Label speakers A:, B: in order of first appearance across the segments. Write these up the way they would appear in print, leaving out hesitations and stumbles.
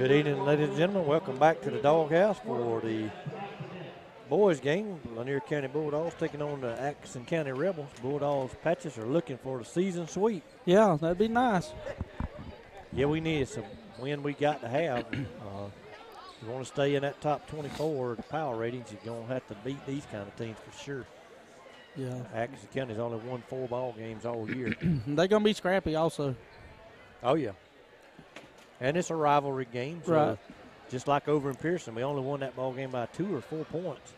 A: Good evening, ladies and gentlemen. Welcome back to the Doghouse for the boys game. Lanier County Bulldogs taking on the Atkinson County Rebels. Bulldogs patches are looking for the season sweep.
B: Yeah, that'd be nice.
A: Yeah, we need some win we got to have. If you want to stay in that top 24 of the power ratings, you're going to have to beat these kind of teams for sure.
B: Yeah.
A: Atkinson County's only won 4 ball games all year.
B: They're going to be scrappy also.
A: Oh, yeah. And it's a rivalry game. So
B: right.
A: Just like over in Pearson, we only won that ball game by 2 or 4 points.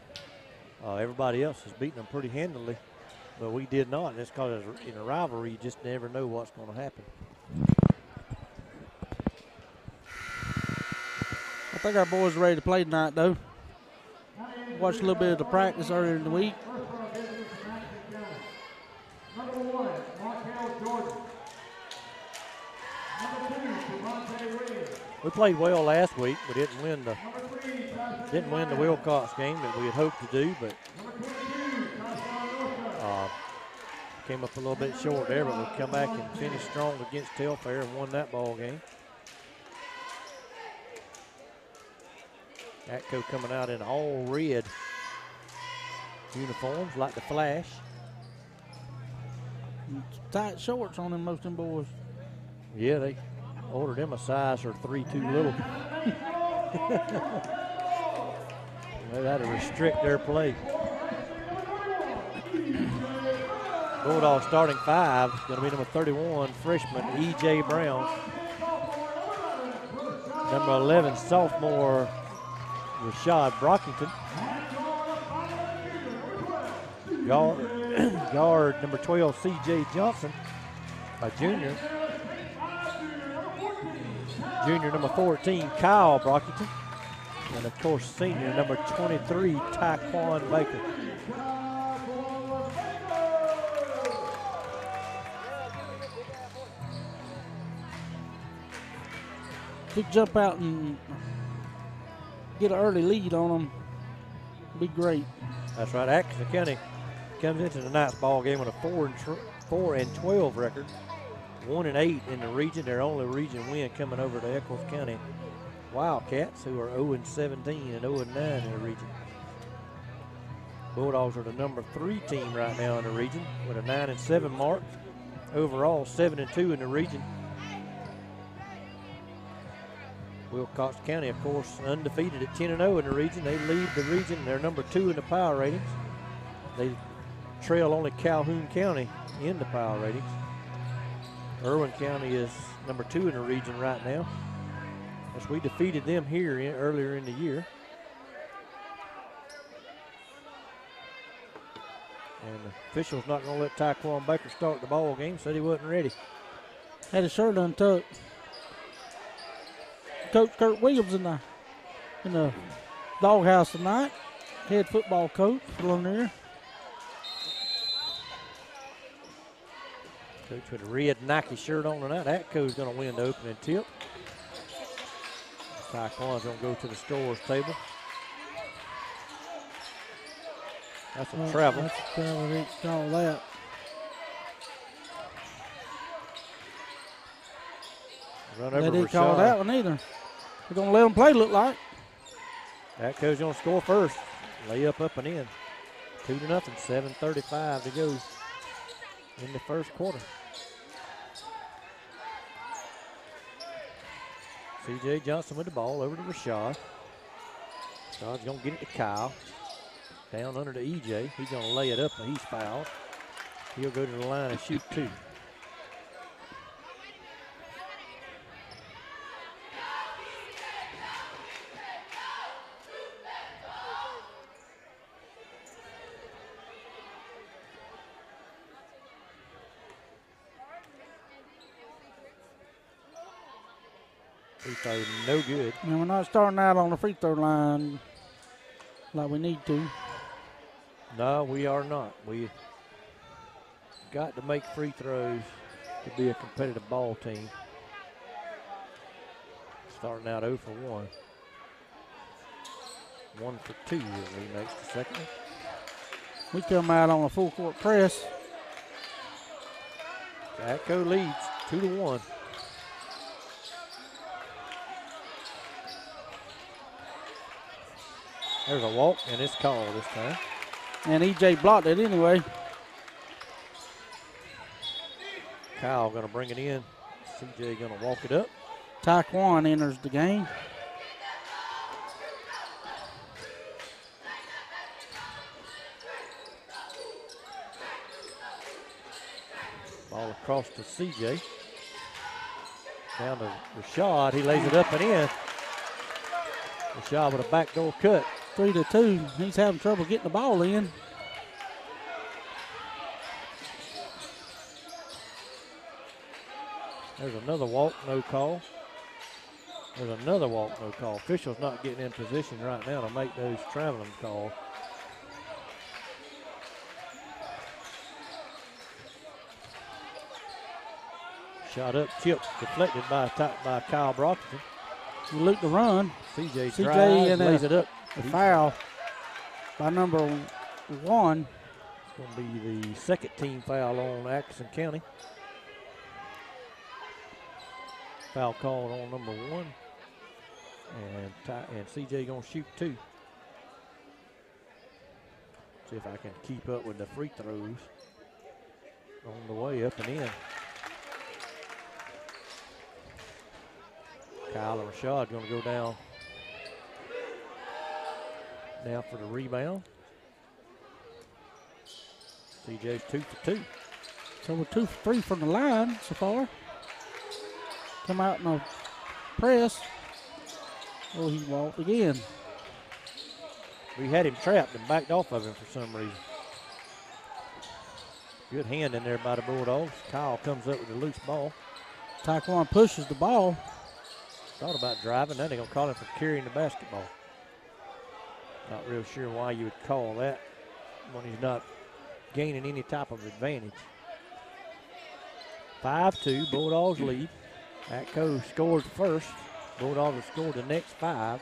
A: Everybody else has beaten them pretty handily, but we did not. And it's because in a rivalry, you just never know what's going to happen.
B: I think our boys are ready to play tonight, though. Watched a little bit of the practice earlier in the week.
A: We played well last week. We didn't win the Wilcox game that we had hoped to do, but came up a little bit short there. But we'll come back and finish strong against Telfair and won that ball game. Atco coming out in all red uniforms like the Flash.
B: Tight shorts on them, most of them boys.
A: Yeah, they ordered them a size or 3 too little. They had to restrict their play. Bulldogs starting 5 is going to be number 31, freshman E.J. Brown. Number 11, sophomore Rashad Brockington. Guard number 12, C.J. Johnson, a junior. Junior number 14, Kyle Brockington. And of course, senior number 23, Taquan Baker.
B: If we jump out and get an early lead on them, be great.
A: That's right. Atkinson County comes into tonight's ball game with a 4-12 record, 1-8 in the region. Their only region win coming over to Eccles County Wildcats, who are 0-17 and 0-9 in the region. Bulldogs are the number 3 team right now in the region with a 9-7 mark. Overall, 7-2 in the region. Wilcox County, of course, undefeated at 10-0 in the region. They lead the region. They're number 2 in the power ratings. They trail only Calhoun County in the power ratings. Irwin County is number 2 in the region right now, as we defeated them here earlier in the year. And the official's not going to let Taquan Baker start the ball game, said he wasn't ready.
B: Had his shirt untucked. Coach Kurt Williams in the doghouse tonight. Head football coach for Lanier.
A: Coach with a red Nike shirt on tonight. Atco's going to win the opening tip. Taquan's going to go to the scores table. That's a travel.
B: That's a travel. They call that.
A: Run over
B: They didn't
A: Rashad.
B: call that one either. They're going to let them play, look like.
A: Atco's going to score first. Lay up and in. 2-0, 7:35 to go in the first quarter. C.J. Johnson with the ball over to Rashad. Rashad's going to get it to Kyle. Down under to E.J. He's going to lay it up and he's fouled. He'll go to the line and shoot 2. Free throw, no good.
B: And we're not starting out on the free throw line like we need to.
A: No, we are not. We got to make free throws to be a competitive ball team. Starting out 0 for 1. 1 for 2 as he makes the second one.
B: We come out on a full court press.
A: Atco leads 2-1. There's a walk, and it's called this time.
B: And EJ blocked it anyway.
A: Kyle going to bring it in. CJ going to walk it up.
B: Taekwon enters the game.
A: Ball across to CJ. Down to Rashad. He lays it up and in. Rashad with a backdoor cut.
B: 3-2. He's having trouble getting the ball in.
A: There's another walk, no call. There's another walk, no call. Officials not getting in position right now to make those traveling calls. Shot up, tipped, deflected by Kyle Brockton.
B: He looked the run.
A: CJ drives,
B: and
A: lays it up.
B: The foul by number 1.
A: It's going to be the second team foul on Atkinson County. Foul called on number 1. And CJ going to shoot 2. See if I can keep up with the free throws on the way up and in. Kyle and Rashad going to go down now for the rebound. CJ's 2 for 2.
B: So we're 2 for 3 from the line so far. Come out in a press. Oh, he walked again.
A: We had him trapped and backed off of him for some reason. Good hand in there by the Bulldogs. Kyle comes up with a loose ball.
B: Taekwon pushes the ball.
A: Thought about driving. Now they're going to call him for carrying the basketball. Not real sure why you would call that when he's not gaining any type of advantage. 5-2, Bulldogs lead. Atco scored first. Bulldogs have scored the next 5.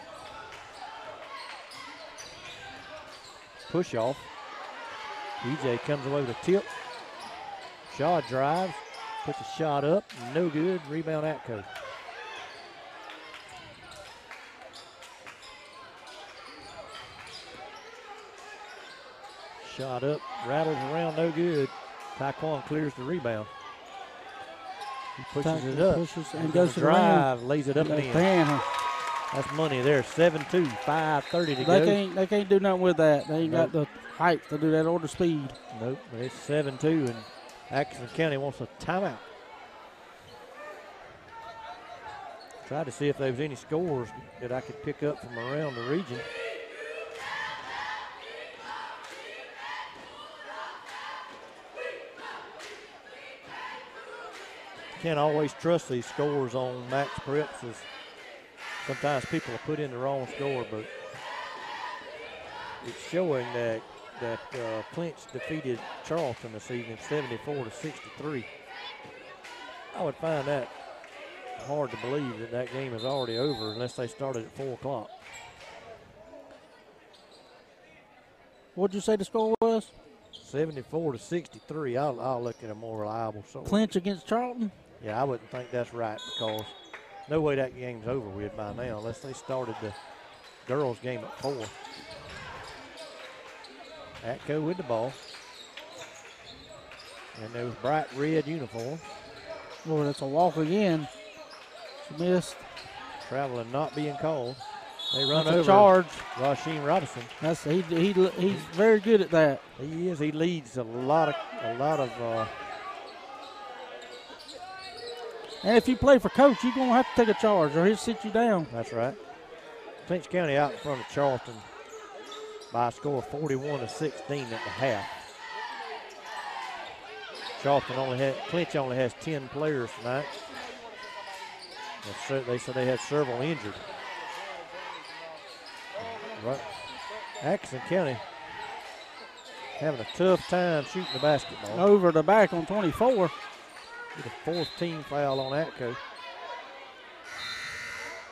A: Push off. EJ comes away with a tip. Shaw drives, puts a shot up, no good. Rebound Atco. Shot up, rattles around, no good. Taekwon clears the rebound. He pushes it up.
B: And goes to
A: drive,
B: the
A: lays it up and in. That's money there. 7-2, 5:30 to go.
B: They can't do nothing with that. They ain't got the height to do that or the speed.
A: Nope. It's 7-2, and Atkinson County wants a timeout. Tried to see if there was any scores that I could pick up from around the region. Can't always trust these scores on Max Preps. Sometimes people will put in the wrong score, but it's showing that Clinch defeated Charleston this evening 74-63. I would find that hard to believe that game is already over unless they started at 4 o'clock.
B: What'd you say the score was?
A: 74-63. I'll look at a more reliable source.
B: Clinch against Charlton?
A: Yeah, I wouldn't think that's right because no way that game's over with by now unless they started the girls' game at 4. Atco with the ball. And those bright red uniforms.
B: Oh, that's a walk again. She missed.
A: Traveling not being called. They run
B: that's
A: over
B: a charge.
A: Rasheen Robinson.
B: He's very good at that.
A: He is. He leads a lot of.
B: And if you play for coach, you're gonna have to take a charge, or he'll sit you down.
A: That's right. Clinch County out in front of Charleston by a score of 41-16 at the half. Clinch only has 10 players tonight. They said they had several injured. Right. Atkinson County having a tough time shooting the basketball.
B: Over the back on 24.
A: Get a 4th team foul on Atco.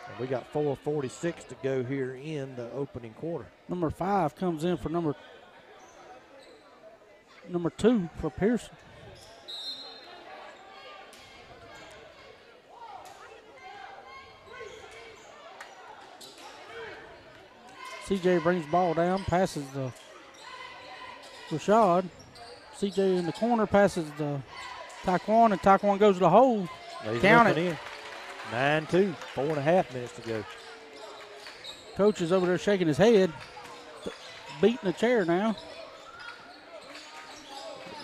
A: And we got 4:46 to go here in the opening quarter.
B: Number 5 comes in for number 2 for Pearson. CJ brings the ball down, passes to Rashad. CJ in the corner, passes to Taekwon, and Taekwon goes to the hole. Count it.
A: In. 9-2, 4.5 minutes to go.
B: Coach is over there shaking his head, beating the chair now.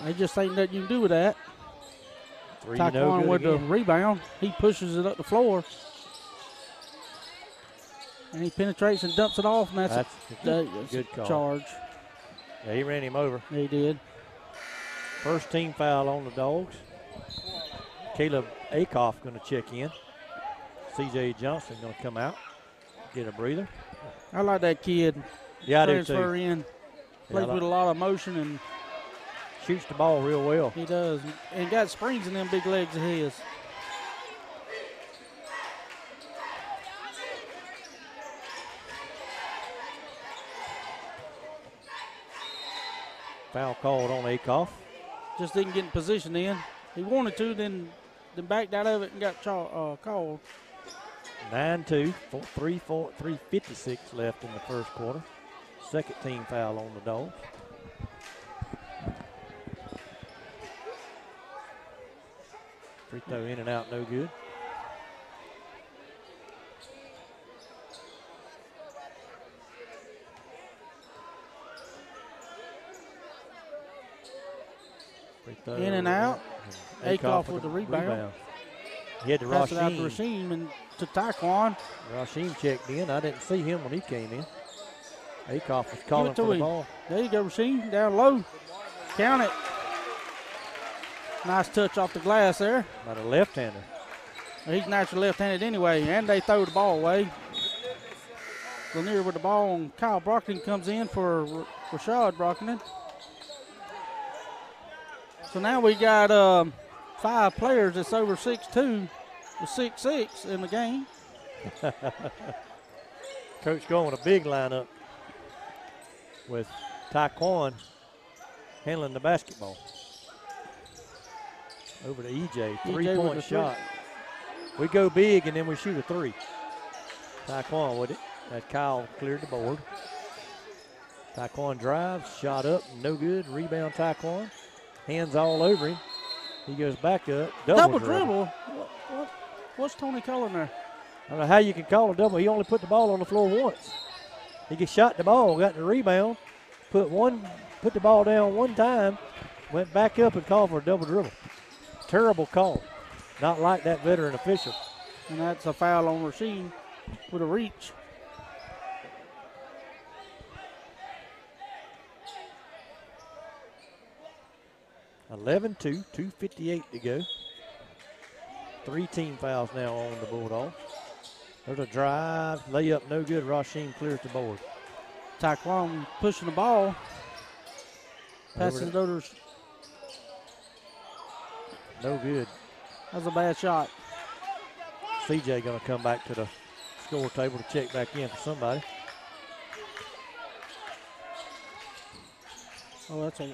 B: They just ain't nothing you can do with that. Taekwon with the rebound. He pushes it up the floor. And he penetrates and dumps it off, and that's a good call. Charge.
A: Yeah, he ran him over.
B: He did.
A: First team foul on the Dogs. Caleb Akoff going to check in. C.J. Johnson going to come out, get a breather.
B: I like that kid.
A: Yeah, I do
B: transfer
A: too.
B: In. Plays with a lot of motion and
A: shoots the ball real well.
B: He does. And got springs in them big legs of his.
A: Foul called on Akoff.
B: Just didn't get in position then. He wanted to, then backed out of it and got called.
A: 9-2, 3:56 left in the first quarter. Second team foul on the Dogs. Free throw in and out, no good.
B: In and out. Akoff with the rebound.
A: He had to
B: pass it out to Rasheem and to Taekwon.
A: Rasheem checked in. I didn't see him when he came in. Akoff was calling for the ball.
B: There you go, Rasheem, down low. Count it. Nice touch off the glass there.
A: By the left-hander.
B: He's naturally left-handed anyway, and they throw the ball away. Lanier with the ball, and Kyle Brockton comes in for Rashad Brockton. So now we got 5 players that's over 6'2", with 6'6" in the game.
A: Coach going a big lineup with Taekwon handling the basketball. Over to EJ, three-point shot. We go big and then we shoot a 3. Taekwon with it. As Kyle cleared the board. Taekwon drives, shot up, no good. Rebound Taekwon. Hands all over him. He goes back up.
B: Double dribble? What's Tony calling there?
A: I don't know how you can call a double. He only put the ball on the floor once. He just shot the ball, got the rebound, put the ball down one time, went back up and called for a double dribble. Terrible call. Not like that veteran official.
B: And that's a foul on Rasheem with a reach.
A: (11-2), 2:58 to go. 3 team fouls now on the Bulldogs. There's a drive, layup, no good. Rasheem clears the board.
B: Taekwon pushing the ball. Passes it over.
A: No good.
B: That was a bad shot.
A: CJ going to come back to the score table to check back in for somebody.
B: Oh, that's a...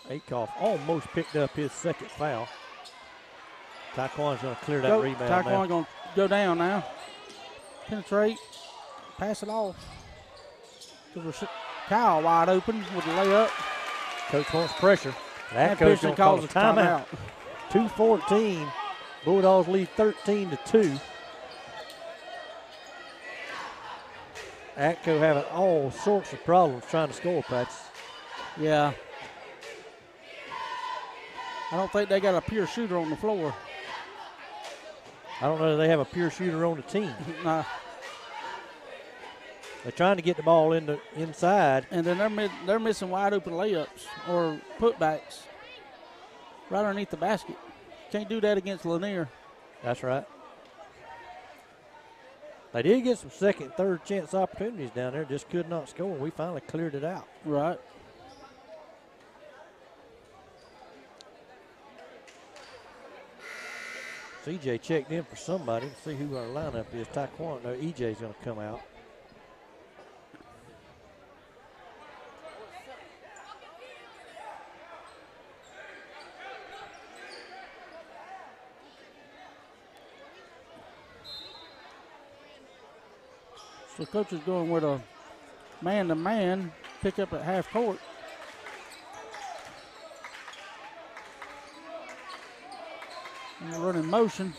A: Akoff almost picked up his second foul. Taekwon's going to clear that rebound.
B: Taekwon's going to go down now. Penetrate. Pass it off. Kyle wide open with the layup.
A: Coach wants pressure. That coach going to call a timeout. 2:14. Bulldogs lead 13-2. Atco having all sorts of problems trying to score practice.
B: Yeah. I don't think they got a pure shooter on the floor.
A: I don't know if they have a pure shooter on the team.
B: Nah.
A: They're trying to get the ball inside.
B: And then they're missing wide open layups or putbacks right underneath the basket. Can't do that against Lanier.
A: That's right. They did get some second, third chance opportunities down there, just could not score. We finally cleared it out.
B: Right.
A: CJ checked in for somebody. See who our lineup is. Taekwon. No, EJ's going to come out.
B: So coach is going with a man-to-man pick up at half court. Running motion.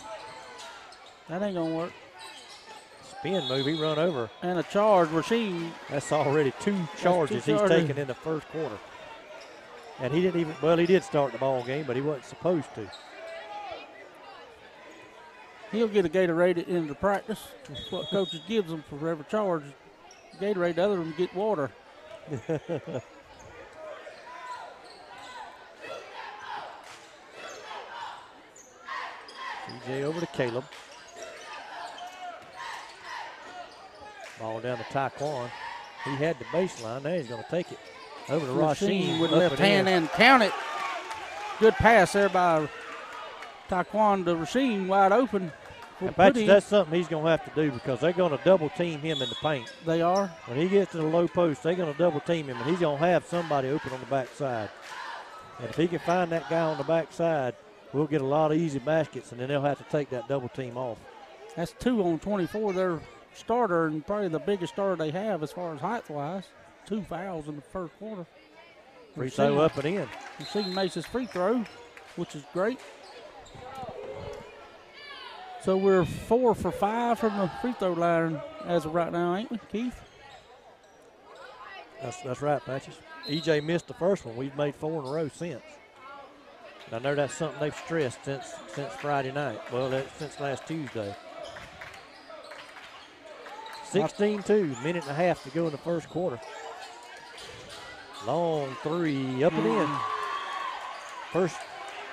B: That ain't going to work.
A: Spin move, he run over.
B: And a charge, Rasheen.
A: That's already two charges he's taken in the first quarter. And he didn't even, well, he did start the ball game, but he wasn't supposed to.
B: He'll get a Gatorade at the end of practice. That's what coaches gives them for every charge. Gatorade, the other one get water.
A: CJ over to Caleb. Ball down to Taekwon. He had the baseline. Now he's going to take it over to Rasheen
B: with left hand and count it. Good pass there by Taekwon to Rasheen, wide open.
A: That's something he's going to have to do because they're going to double team him in the paint.
B: They are.
A: When he gets to the low post, they're going to double team him, and he's going to have somebody open on the backside. And if he can find that guy on the backside, we'll get a lot of easy baskets, and then they'll have to take that double team off.
B: That's 2 on 24. Their starter, and probably the biggest starter they have as far as height-wise. 2 fouls in the first quarter.
A: Free throw up and in.
B: Rasheen makes his free throw, which is great. So we're 4 for 5 from the free throw line as of right now, ain't we, Keith?
A: That's right, Patches. EJ missed the first one. We've made 4 in a row since. And I know that's something they've stressed since Friday night. Well, since last Tuesday. 16-2, minute and a half to go in the first quarter. Long three, up and in. First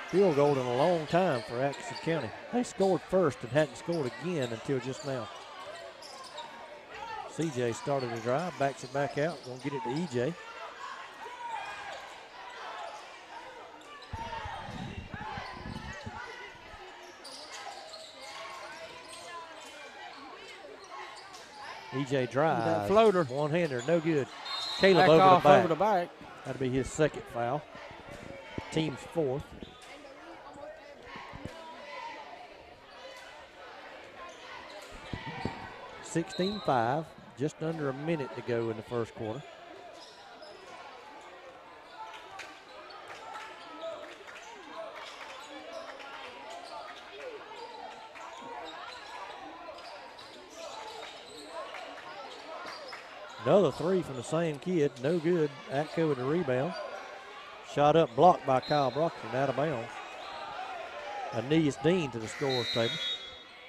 A: field goal in a long time for Atkinson County. They scored first and hadn't scored again until just now. CJ started the drive, backs it back out, gonna get it to EJ. EJ drive.
B: That floater.
A: One-hander, no good. Caleb over the back. That'll be his second foul. Team's fourth. (16-5), just under a minute to go in the first quarter. Another three from the same kid, no good. Atco with the rebound. Shot up, blocked by Kyle Brockton, out of bounds. Aeneas Dean to the scorer's table.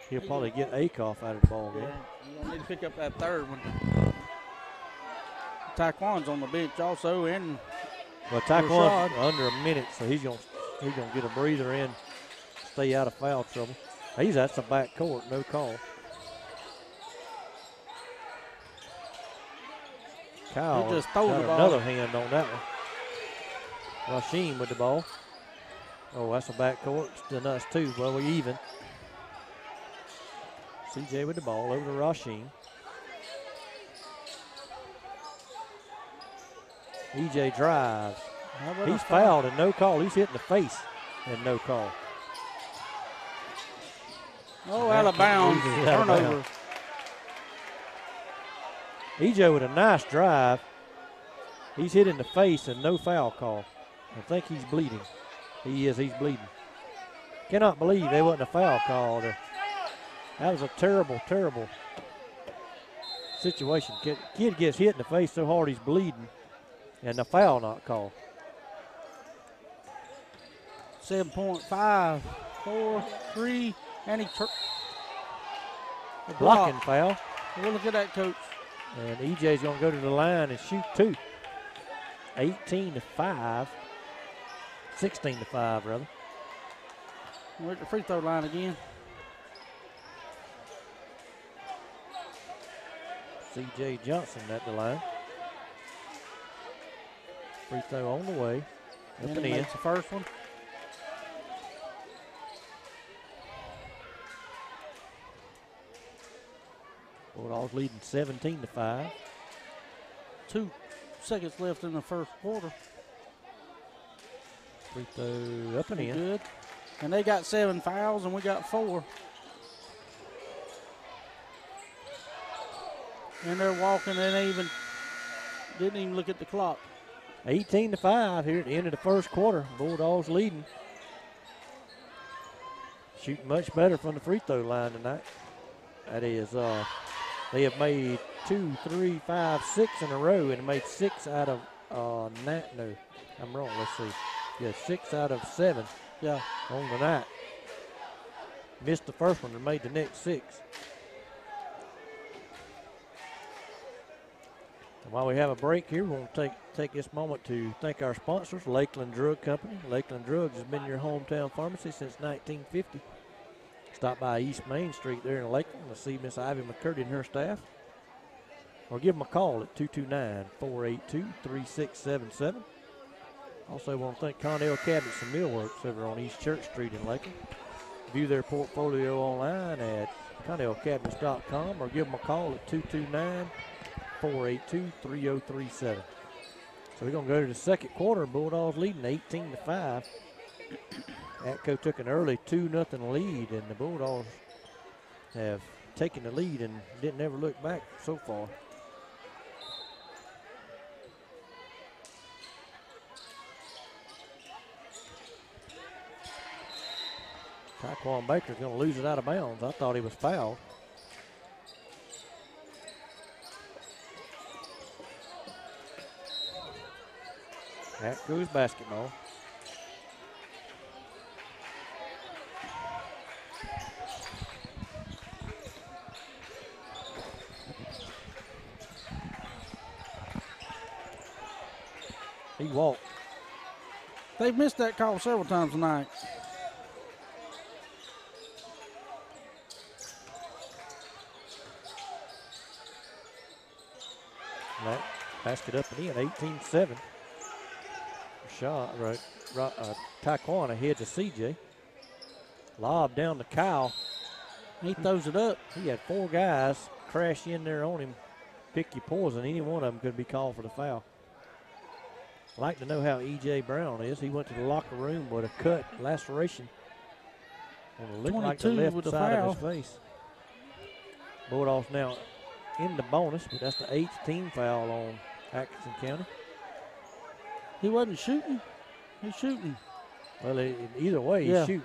A: He'll probably get Akoff out of the ball game.
B: Yeah, you don't need to pick up that third one. Taekwon's on the bench also, and
A: Taekwon's under a minute, so he's gonna get a breather in, stay out of foul trouble. That's a back court, no call. Kyle
B: just stole
A: got
B: the ball.
A: Another hand on that one. Rasheen with the ball. Oh, that's a back court. Still us too. Well, we even. CJ with the ball over to Rasheen. EJ drives. He's fouled and no call. He's hit in the face and no call.
B: Oh, out of bounds. Turnover.
A: EJ with a nice drive. He's hit in the face and no foul call. I think he's bleeding. He is. He's bleeding. Cannot believe there wasn't a foul call there. That was a terrible, terrible situation. Kid gets hit in the face so hard he's bleeding, and the foul not called.
B: 7.5, 4, 3, and he
A: blocking foul.
B: We'll look at that, Coach.
A: And EJ's going to go to the line and shoot 2. 18-5. 16-5, rather.
B: We're at the free throw line again.
A: C.J. Johnson at the line. Free throw on the way. Up and in.
B: Makes the first one.
A: Bulldogs leading 17-5.
B: 2 seconds left in the first quarter.
A: Free throw up and in.
B: Good. And they got 7 fouls and we got 4. And they're walking and they didn't even look at the clock.
A: 18-5 here at the end of the first quarter. Bulldogs leading. Shooting much better from the free throw line tonight. That is, they have made 2, 3, 5, 6 in a row and made 6 out of no, I'm wrong. Let's see. Yeah, 6 out of 7.
B: Yeah,
A: on the night. Missed the first one and made the next 6. And while we have a break here, we'll take this moment to thank our sponsors, Lakeland Drug Company. Lakeland Drugs has been your hometown pharmacy since 1950. Stop by East Main Street there in Lakeland to see Miss Ivy McCurdy and her staff. Or give them a call at 229-482-3677. Also want to thank Connell Cabinets and Millworks over on East Church Street in Lakeland. View their portfolio online at ConnellCabinets.com or give them a call at 229-482-3037. So we're going to go to the second quarter. Bulldogs leading 18-5. Atco took an early 2-0 lead, and the Bulldogs have taken the lead and didn't ever look back so far. Taquan Baker's going to lose it out of bounds. I thought he was fouled. That goes basketball. He walked.
B: They've missed that call several times tonight.
A: That basket up and in, 18-7. Shot, Taquan ahead to CJ. Lob down to Kyle.
B: He throws it up.
A: He had 4 guys crash in there on him. Pick your poison. Any one of them could be called for the foul. I'd like to know how E.J. Brown is. He went to the locker room with a cut, laceration, on the looked like the left side of his face. Bulldogs now in the bonus, but that's the 8th team foul on Atkinson County.
B: He wasn't shooting. He's shooting.
A: Well, either way, he's shooting.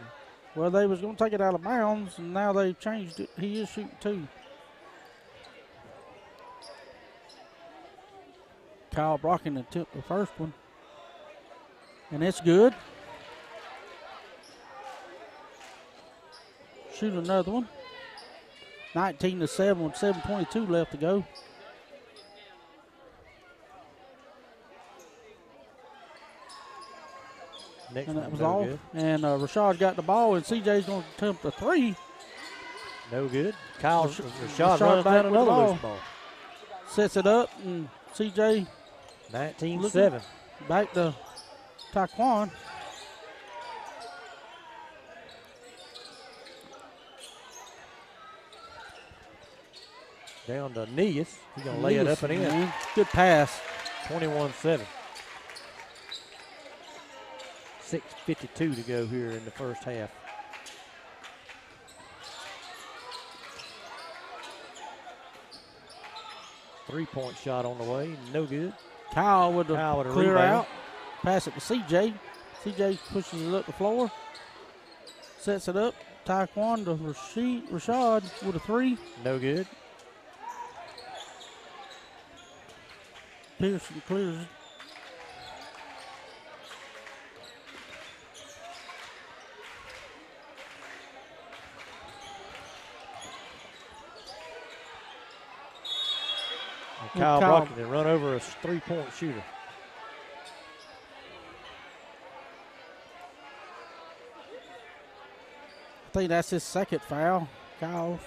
B: Well, they was going to take it out of bounds, and now they've changed it. He is shooting too. Kyle Brocken attempted the first one. And it's good. Shoot another one. 19-7 with 7:22 left to go.
A: Next
B: and that was all. Good. And Rashad got the ball, and CJ's going to attempt a 3.
A: No good. Rashad runs down another loose ball.
B: Sets it up, and CJ
A: 19-7.
B: Back to Taquan.
A: Down to Neas. He's going to lay it up and in.
B: Good pass.
A: 21-7. 6:52 to go here in the first half. Three-point shot on the way, no good.
B: Kyle with the clear
A: rebound.
B: out. Pass it to CJ. CJ pushes it up the floor. Sets it up. Taquan to Rashad with a 3.
A: No good.
B: Pearson clears it.
A: Kyle Brockington run over a 3-point shooter.
B: I think that's his second foul. Kyle.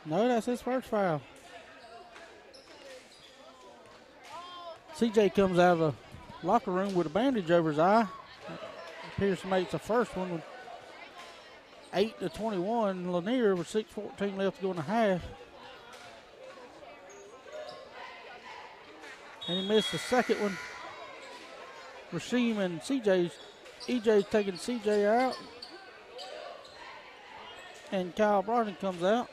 B: No, that's his first foul. CJ comes out of the locker room with a bandage over his eye. Pearson makes the first one with 8-21. Lanier with 6:14 left to go in the half. And he missed the second one. Rasheem and EJ's taking CJ out. And Kyle Brockton comes out.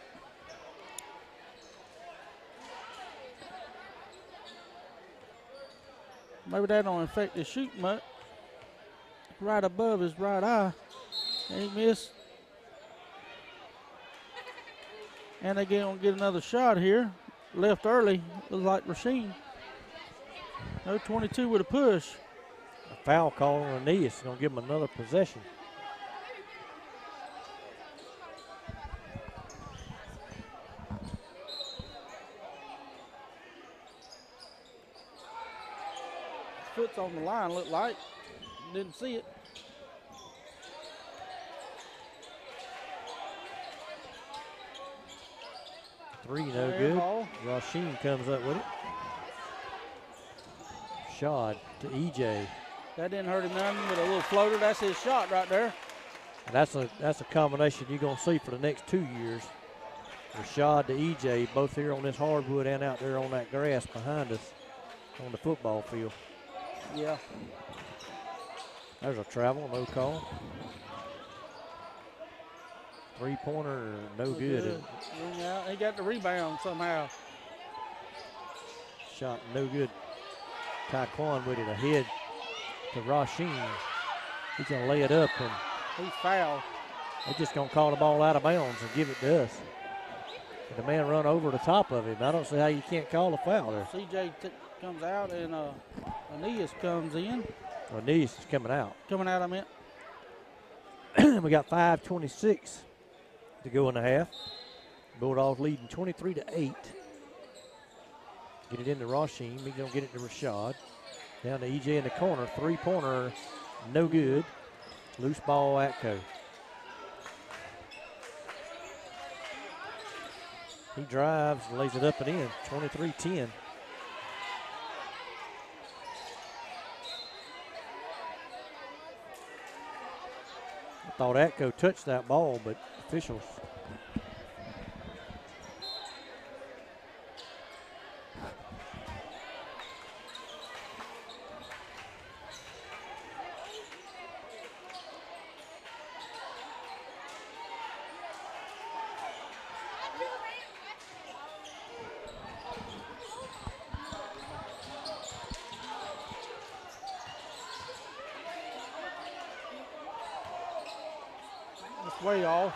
B: Maybe that don't affect his shoot much. Right above his right eye. And he missed. And they gonna get another shot here. Left early. Looks like Rasheen. No 22 with a push.
A: A foul call on the knee is going to give him another possession.
B: Foot's on the line, looked like. Didn't see it.
A: Three, no good. Rasheen comes up with it. Shot to EJ.
B: That didn't hurt him none with a little floater. That's his shot right there.
A: And that's a combination you're going to see for the next 2 years. Rashad to EJ, both here on this hardwood and out there on that grass behind us on the football field.
B: Yeah.
A: There's a travel, no call. Three-pointer, no good.
B: He got the rebound somehow.
A: Shot no good. Taekwon with it ahead to Rasheen. He's going to lay it up, and
B: he's fouled.
A: They're just going to call the ball out of bounds and give it to us. And the man run over the top of him. I don't see how you can't call a foul there.
B: CJ comes out, and Aeneas comes in.
A: Aeneas is coming out.
B: Coming out, I meant.
A: We got 5:26 to go in the half. Bulldogs leading 23-8. Get it into Rasheen. He's going to get it to Rashad. Down to EJ in the corner. Three-pointer, no good. Loose ball, Atco. He drives and lays it up and in. 23-10. I thought Atco touched that ball, but officials.
B: Way off.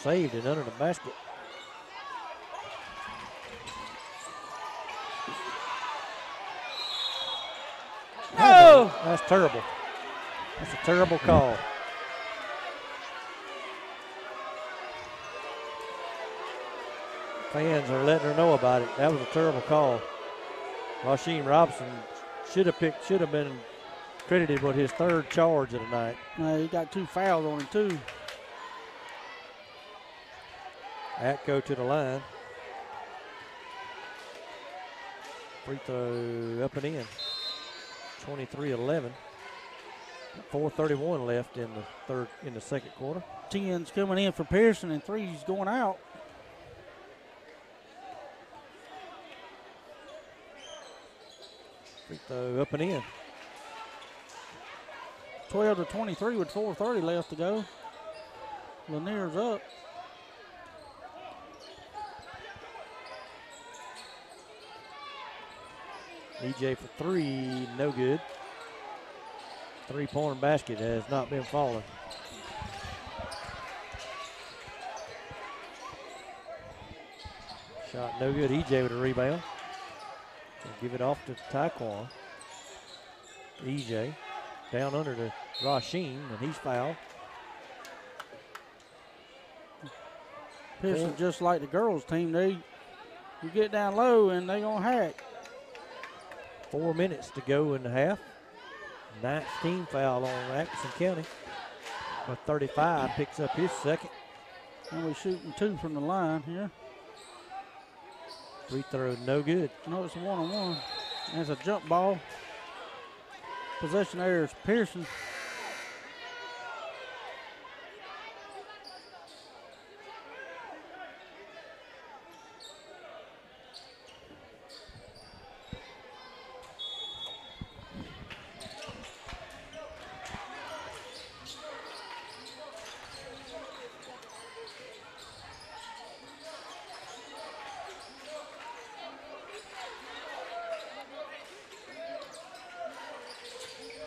A: Saved it under the basket.
B: No!
A: That's terrible. That's a terrible call. Fans are letting her know about it. That was a terrible call. Rasheen Robinson should have been credited with his third charge of the night.
B: He got 2 fouls on him, too.
A: Atco to the line. Free throw up and in. 23-11. 4:31 left in the second quarter.
B: 10's coming in for Pearson and 3's going out.
A: Free throw up and in.
B: 12-23 with 4:30 left to go. Lanier's up.
A: EJ for 3, no good. Three-pointer basket has not been falling. Shot no good. EJ with a rebound. Give it off to Taekwon. EJ down under to Rasheen, and he's fouled.
B: Pearson just like the girls team. You get down low and they gonna hack.
A: 4 minutes to go in the half. 19 foul on Atkinson County. But 35 picks up his second.
B: And we're shooting 2 from the line here.
A: Free throw no good.
B: No, it's a one-on-one. And it's a jump ball. Possession there is Pearson.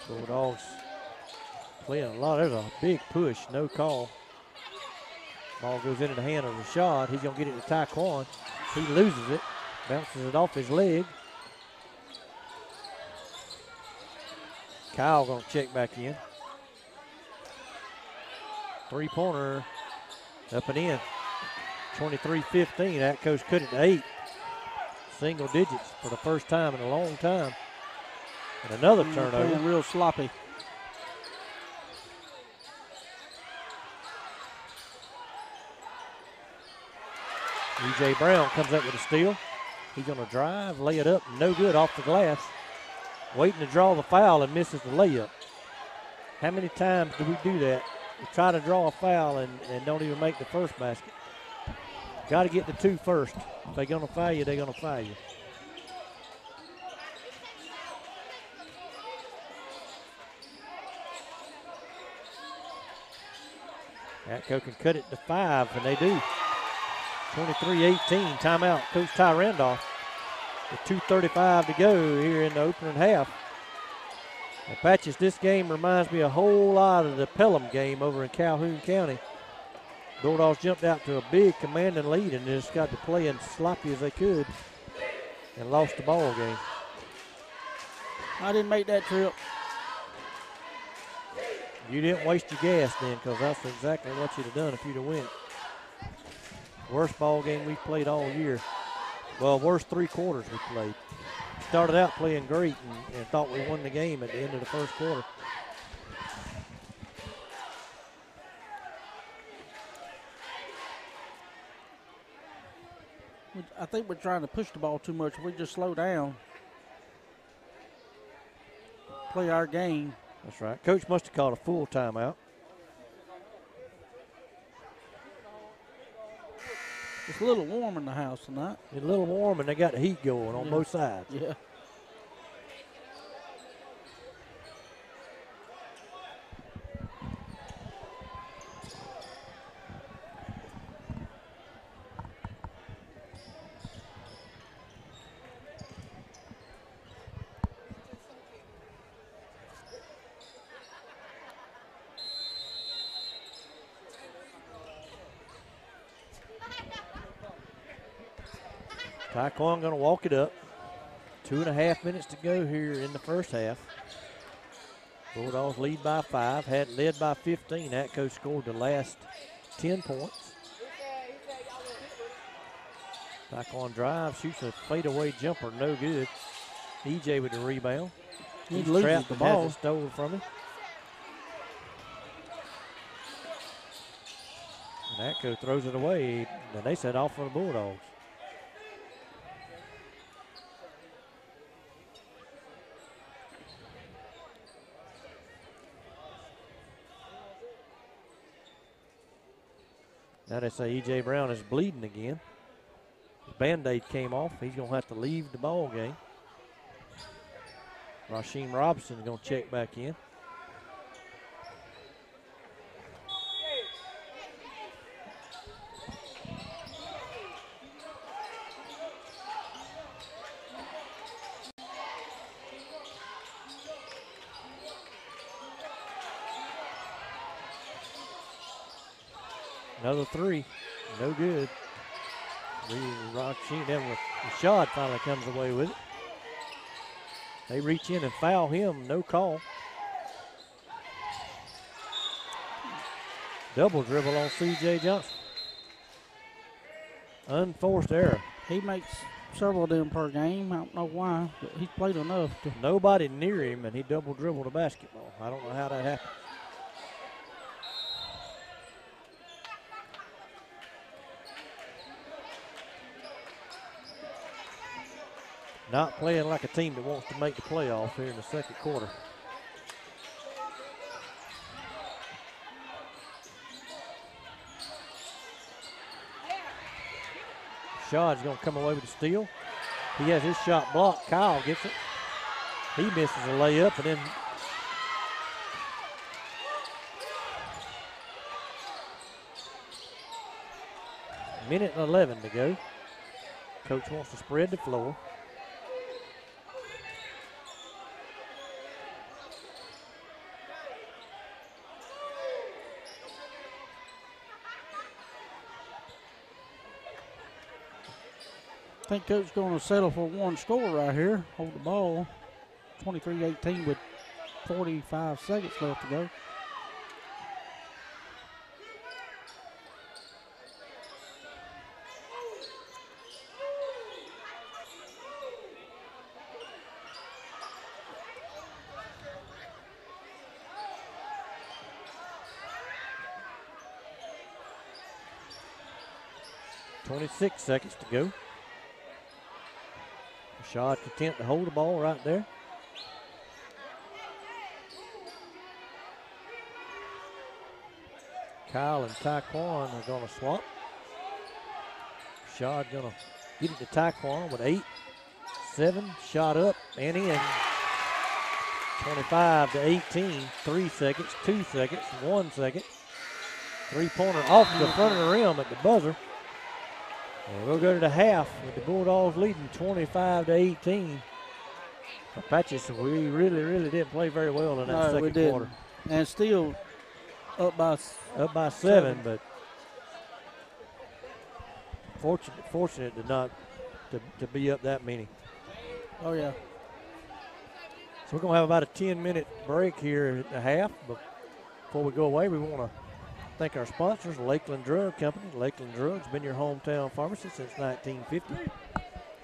A: Bulldogs playing a lot. There's a big push, no call. Ball goes into the hand of Rashad. He's going to get it to Taekwon. He loses it, bounces it off his leg. Kyle going to check back in. Three-pointer up and in. 23-15. Atco's cut it to 8. Single digits for the first time in a long time. And another turnover.
B: Playing real sloppy.
A: E.J. Brown comes up with a steal. He's going to drive, lay it up, no good off the glass. Waiting to draw the foul and misses the layup. How many times do we do that? We try to draw a foul and don't even make the first basket. Got to get the 2 first. If they're going to foul you, they're going to foul you. Atco can cut it to 5, and they do. 23-18, timeout. Coach Ty Randolph with 2:35 to go here in the opening half. And Patches, this game reminds me a whole lot of the Pelham game over in Calhoun County. Bulldogs jumped out to a big commanding lead and just got to playing sloppy as they could and lost the ball game.
B: I didn't make that trip.
A: You didn't waste your gas then, because that's exactly what you'd have done if you'd have went. Worst ball game we've played all year. Well, worst 3 quarters we played. Started out playing great and thought we won the game at the end of the first quarter.
B: I think we're trying to push the ball too much. We just slow down. Play our game.
A: That's right. Coach must have called a full timeout.
B: It's a little warm in the house tonight.
A: It's a little warm, and they got the heat going on both sides.
B: Yeah.
A: Taekwon going to walk it up. 2.5 minutes to go here in the first half. Bulldogs lead by 5, had led by 15. Atco scored the last 10 points. Taekwon drive, shoots a fadeaway jumper, no good. EJ with the rebound.
B: He
A: He's
B: loses
A: trapped
B: the
A: and
B: ball.
A: has it stolen from him. And Atco throws it away, and they set off for the Bulldogs. Now they say E.J. Brown is bleeding again. His Band-Aid came off. He's going to have to leave the ball game. Rasheem Robinson is going to check back in. Another 3, no good. Rasheem, then with Rashad finally comes away with it. They reach in and foul him, no call. Double dribble on C.J. Johnson. Unforced error.
B: He makes several of them per game. I don't know why, but he's played enough.
A: Nobody near him, and he double dribbled a basketball. I don't know how that happened. Not playing like a team that wants to make the playoffs here in the second quarter. Shad's going to come away with the steal. He has his shot blocked. Kyle gets it. He misses a layup, and then minute and 11 to go. Coach wants to spread the floor.
B: I think Coach's going to settle for one score right here. Hold the ball. 23-18 with 45 seconds left to go.
A: .26 seconds to go. Rashad content to hold the ball right there. Kyle and Taekwon are going to swap. Rashad going to get it to Taekwon with 8, 7, shot up and in. 25-18, 3 seconds, 2 seconds, 1 second. Three-pointer off the front of the rim at the buzzer. And we'll go to the half with the Bulldogs leading 25-18. Apaches, we really didn't play very well in that second quarter.
B: And still up by
A: 7, but fortunate to be up that many.
B: Oh yeah.
A: So we're gonna have about a 10-minute break here at the half, but before we go away, we want to thank our sponsors, Lakeland Drug Company. Lakeland Drug's been your hometown pharmacy since 1950.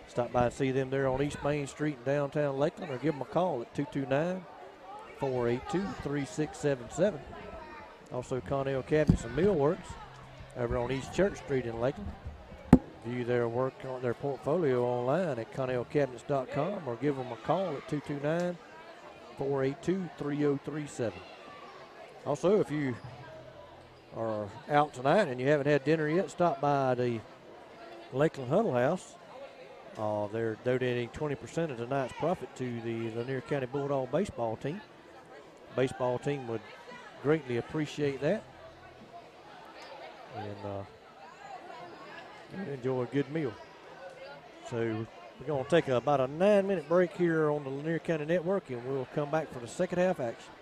A: Stop by and see them there on East Main Street in downtown Lakeland, or give them a call at 229-482-3677. Also, Connell Cabinets and Millworks over on East Church Street in Lakeland. View their work on their portfolio online at ConnellCabinets.com, or give them a call at 229-482-3037. Also, if you are out tonight and you haven't had dinner yet, stop by the Lakeland Huddle House. They're donating 20% of tonight's profit to the Lanier County Bulldog baseball team. Baseball team would greatly appreciate that. And enjoy a good meal. So we're going to take about a 9-minute break here on the Lanier County Network, and we'll come back for the second half action.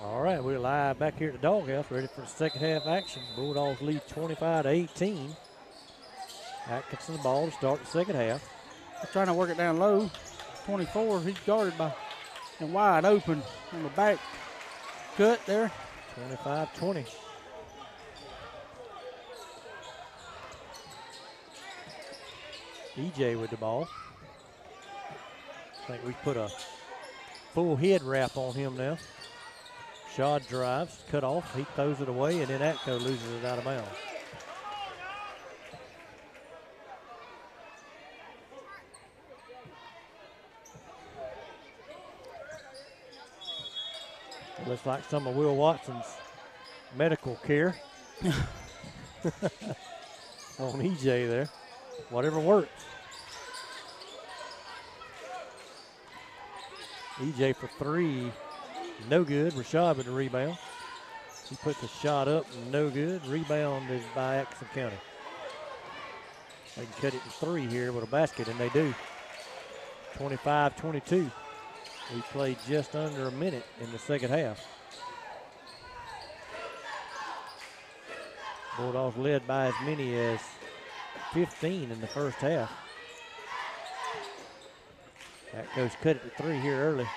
A: All right, we're live back here at the Doghouse, ready for the second half action. Bulldogs lead 25-18. Atkinson the ball to start the second half.
B: They're trying to work it down low. 24, he's guarded by and wide open on the back cut there.
A: 25-20. EJ with the ball. I think we put a full head wrap on him now. Shad drives, cut off, he throws it away, and then Atco loses it out of bounds. It looks like some of Will Watson's medical care on EJ there. Whatever works. EJ for three, no good. Rashad with the rebound. He puts a shot up, no good. Rebound is by Atkinson County. They can cut it to three here with a basket, and they do. 25-22. We played just under a minute in the second half. Bulldogs led by as many as 15 in the first half. That goes cut it to three here early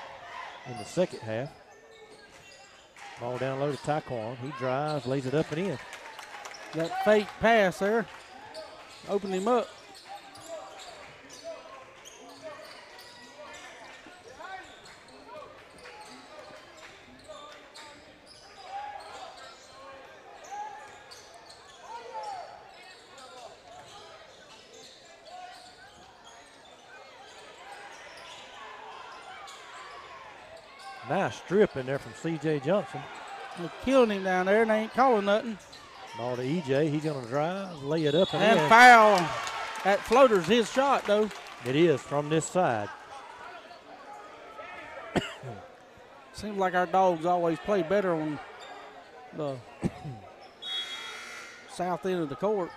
A: in the second half. Ball down low to Taquan. He drives, lays it up and in.
B: That fake pass there opened him up.
A: Nice strip in there from C.J. Johnson.
B: They're killing him down there and they ain't calling nothing.
A: Ball to E.J. He's going to drive, lay it up and in.
B: Foul. That floater's his shot, though.
A: It is from this side.
B: Seems like our Dogs always play better on the south end of the court.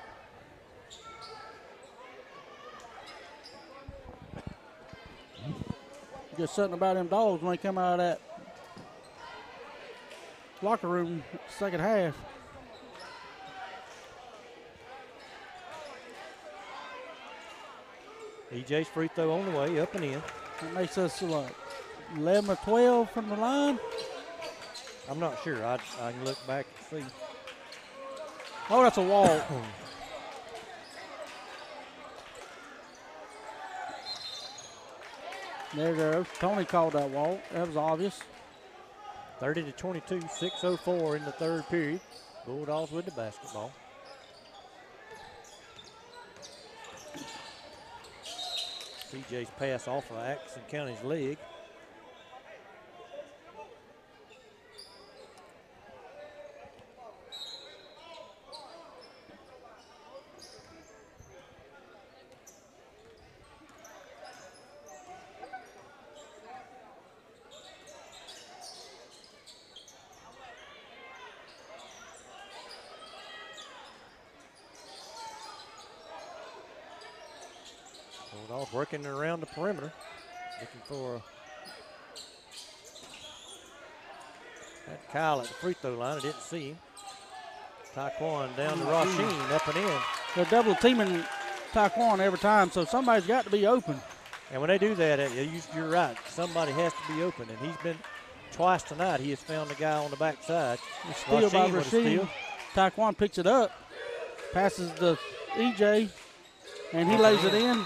B: Just something about them Dogs when they come out of that locker room second half.
A: EJ's free throw on the way, up and in.
B: That makes us, what, 11 or 12 from the line?
A: I'm not sure. I can look back and see.
B: Oh, that's a wall. There goes. Tony called that walk. That was obvious.
A: 30-22, 6:04 in the third period. Bulldogs with the basketball. CJ's pass off of Atkinson County's leg. Bulldogs working around the perimeter, looking for that Kyle at the free throw line. I didn't see him. Taquan down to Rasheen, up and in.
B: They're double teaming Taquan every time, so somebody's got to be open.
A: And when they do that, you're right. Somebody has to be open, and he's been twice tonight. He has found the guy on the backside.
B: Steal by Rasheen. Taquan picks it up, passes to EJ, and he lays it in.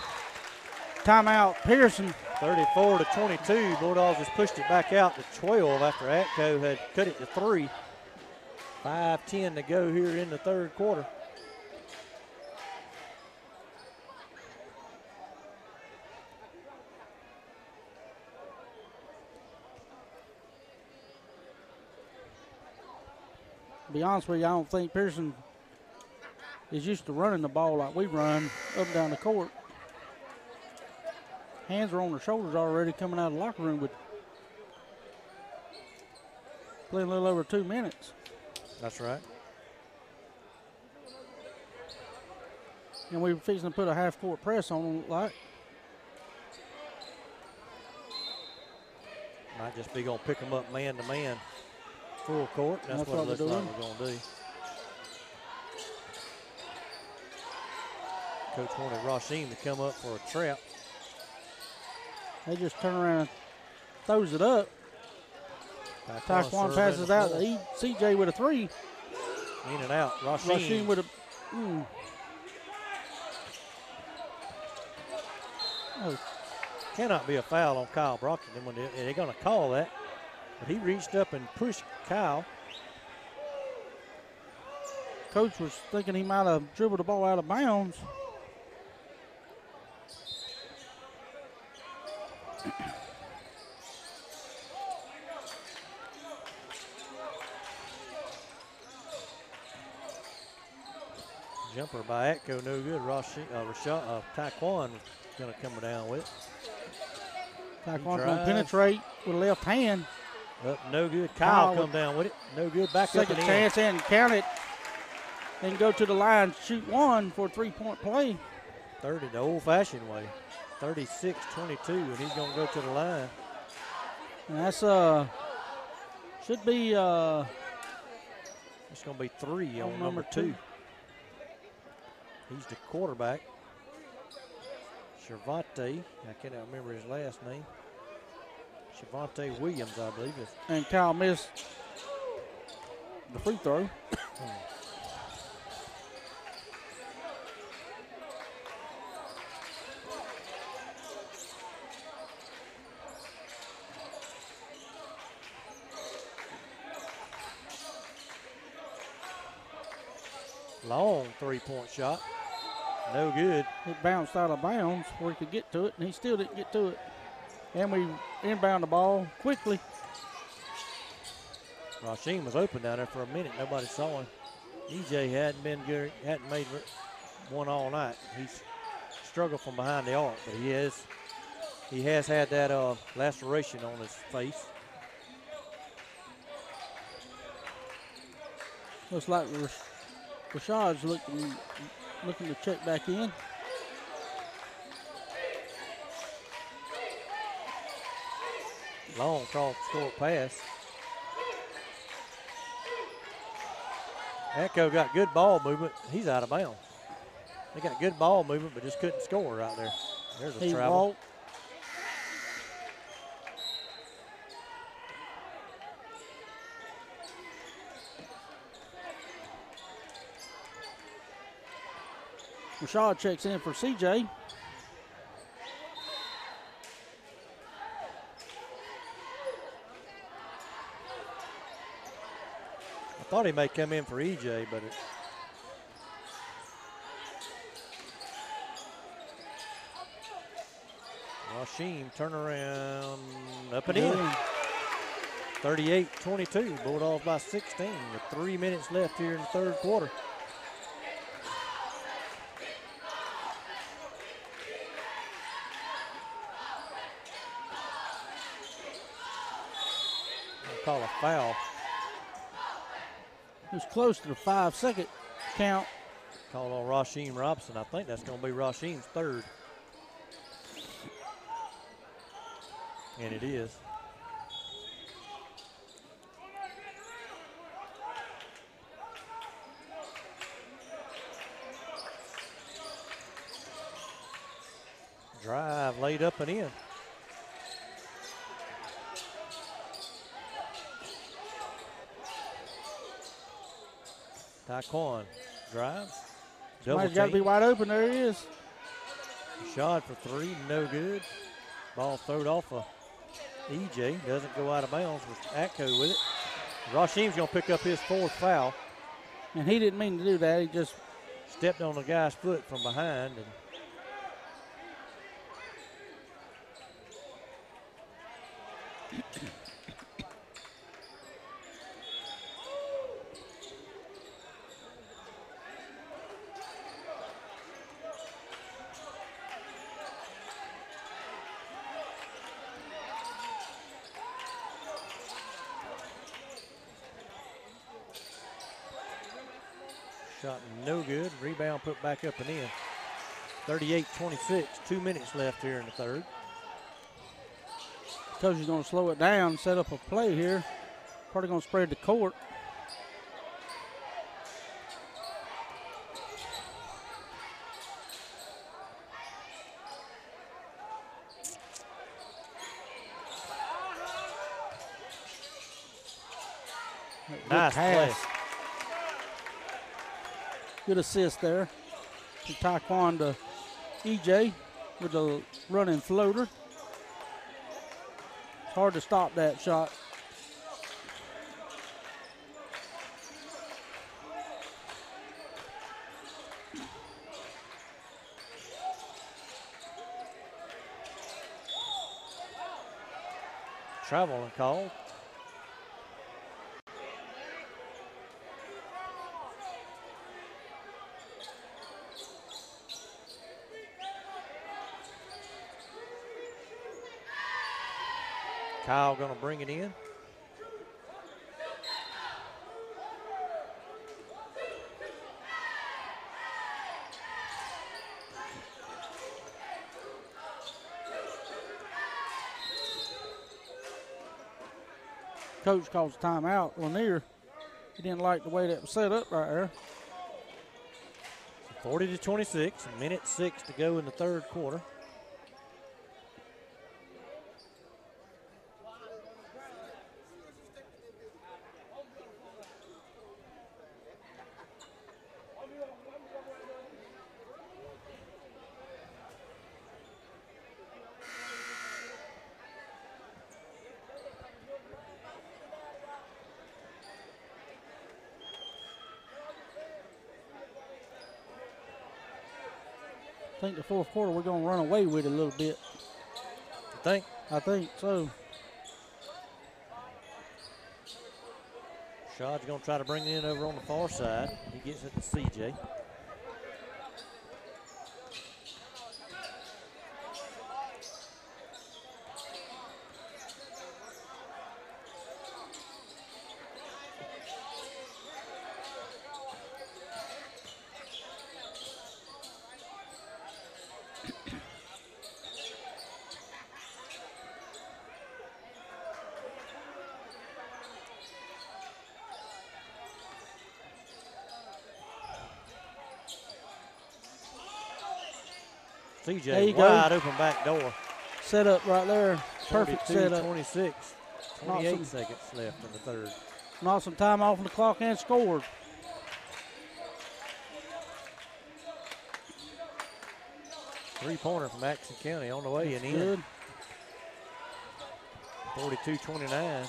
B: Timeout, Pearson.
A: 34-22. Bulldogs has pushed it back out to 12 after Atco had cut it to 3. 5:10 to go here in the third quarter.
B: To be honest with you, I don't think Pearson is used to running the ball like we run up and down the court. Hands are on their shoulders already coming out of the locker room with playing a little over 2 minutes.
A: That's right.
B: And we were fixing to put a half-court press on them, like.
A: Might just be going to pick them up man to man. full court. That's what it looks like we're going to do. Coach wanted Rasheen to come up for a trap.
B: They just turn around and throws it up. Taekwon passes out. CJ with a three.
A: In and out. Rasheen
B: with a.
A: Oh. Cannot be a foul on Kyle Brockton. They're going to call that. But he reached up and pushed Kyle.
B: Coach was thinking he might have dribbled the ball out of bounds.
A: Jumper by Atco, no good. Taekwon going to come down with it.
B: Taekwon going to penetrate with a left hand.
A: Up, no good. Kyle come down with it. No good. Back up and in.
B: Second chance and count it. Then go to the line, shoot one for a three-point play.
A: 30 the old-fashioned way. 36-22, and he's going to go to the line.
B: And that's should be
A: it's going to be 3 on number 2. He's the quarterback. Shervante, I cannot remember his last name. Shervante Williams, I believe.
B: And Kyle missed the free throw.
A: Long three-point shot. No good.
B: It bounced out of bounds where he could get to it, and he still didn't get to it. And we inbound the ball quickly.
A: Rasheen was open down there for a minute. Nobody saw him. EJ hadn't been good, hadn't made one all night. He's struggled from behind the arc, but he has had that laceration on his face.
B: Looks like Rashad's looking to check back in.
A: Long cross-court pass. Atco got good ball movement. He's out of bounds. They got good ball movement, but just couldn't score right there. There's a travel.
B: Rashad checks in for CJ.
A: I thought he may come in for EJ, but Rasheen turn around, up and in. 38-22, Bulldogs by 16 with 3 minutes left here in the third quarter. Call a foul.
B: It was close to the 5-second count.
A: Called on Rasheen Robson. I think that's going to be Rasheen's third. And it is. Drive laid up and in. Taekwon drives.
B: Somebody's got to be wide open. There he is.
A: Shot for 3, no good. Ball thrown off of EJ. Doesn't go out of bounds with Atco with it. Rasheen's going to pick up his 4th foul.
B: And he didn't mean to do that. He just
A: stepped on the guy's foot from behind. And shot no good. Rebound put back up and in. 38-26. 2 minutes left here in the third.
B: Coach is going to slow it down, set up a play here. Probably going to spread the court.
A: Nice pass.
B: Good assist there. From Taekwon to EJ with the running floater. It's hard to stop that shot.
A: Traveling call. Kyle going to bring it in.
B: Coach calls timeout. Lanier, he didn't like the way that was set up right there.
A: 40-26, a minute 6 to go in the third quarter.
B: I think the fourth quarter we're going to run away with it a little bit.
A: You think?
B: I think so.
A: Shad's going to try to bring it in over on the far side. He gets it to CJ. CJ wide open back door.
B: Set up right there. Perfect setup.
A: 26. 28 seconds left in the third.
B: Knocked some time off the clock and scored.
A: Three-pointer from Atkinson County on the way and in.
B: Good.
A: 42-29.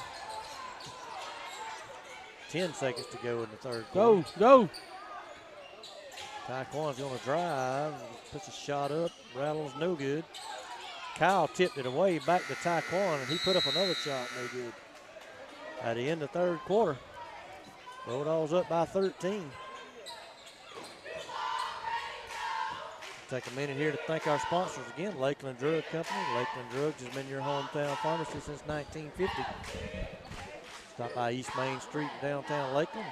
A: 10 seconds to go in the third
B: Go,
A: quarter.
B: go.
A: Taekwon's going to drive, puts a shot up, rattles no good. Kyle tipped it away back to Taekwon, and he put up another shot, no good. At the end of the third quarter, Bulldogs up by 13. Take a minute here to thank our sponsors again, Lakeland Drug Company. Lakeland Drugs has been your hometown pharmacy since 1950. Stop by East Main Street in downtown Lakeland.